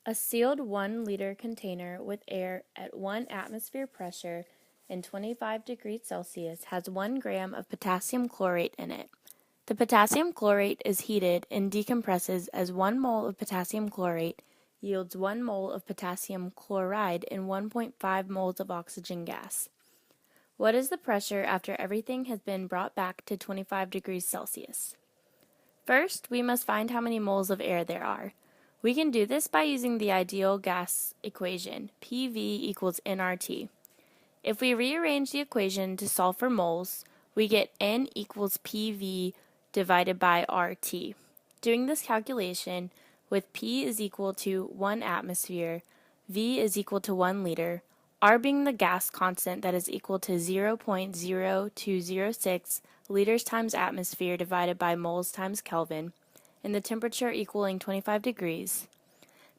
A sealed 1-liter container with air at 1 atmosphere pressure and 25 degrees Celsius has 1 gram of potassium chlorate in it. The potassium chlorate is heated and decompresses as 1 mole of potassium chlorate yields 1 mole of potassium chloride and 1.5 moles of oxygen gas. What is the pressure after everything has been brought back to 25 degrees Celsius? First, we must find how many moles of air there are. We can do this by using the ideal gas equation, PV equals nRT. If we rearrange the equation to solve for moles, we get N equals PV divided by RT. Doing this calculation, with P is equal to 1 atmosphere, V is equal to 1 liter, R being the gas constant that is equal to 0.0206 liters times atmosphere divided by moles times Kelvin, and the temperature equaling 25 degrees.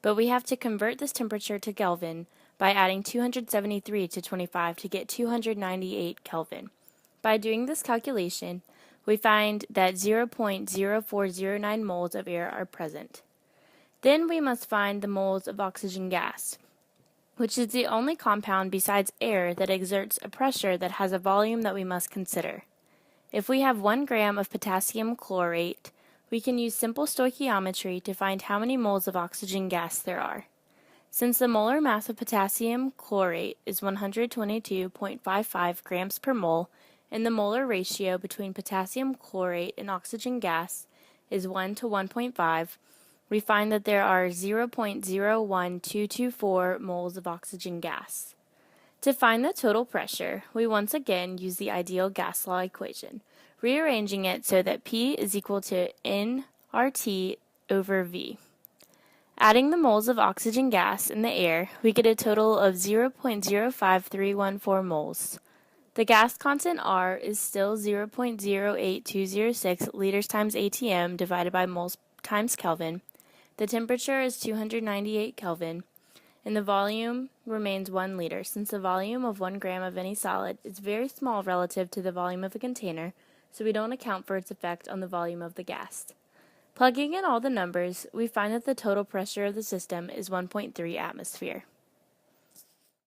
But we have to convert this temperature to Kelvin by adding 273 to 25 to get 298 Kelvin. By doing this calculation, we find that 0.0409 moles of air are present. Then we must find the moles of oxygen gas, which is the only compound besides air that exerts a pressure that has a volume that we must consider. If we have 1 gram of potassium chlorate, we can use simple stoichiometry to find how many moles of oxygen gas there are. Since the molar mass of potassium chlorate is 122.55 grams per mole, and the molar ratio between potassium chlorate and oxygen gas is 1 to 1.5, we find that there are 0.01224 moles of oxygen gas. To find the total pressure, we once again use the ideal gas law equation, rearranging it so that P is equal to nRT over V. Adding the moles of oxygen gas in the air, we get a total of 0.05314 moles. The gas constant R is still 0.08206 liters times ATM divided by moles times Kelvin. The temperature is 298 Kelvin, and the volume remains 1 liter, since the volume of 1 gram of any solid is very small relative to the volume of a container, so we don't account for its effect on the volume of the gas. Plugging in all the numbers, we find that the total pressure of the system is 1.3 atmosphere.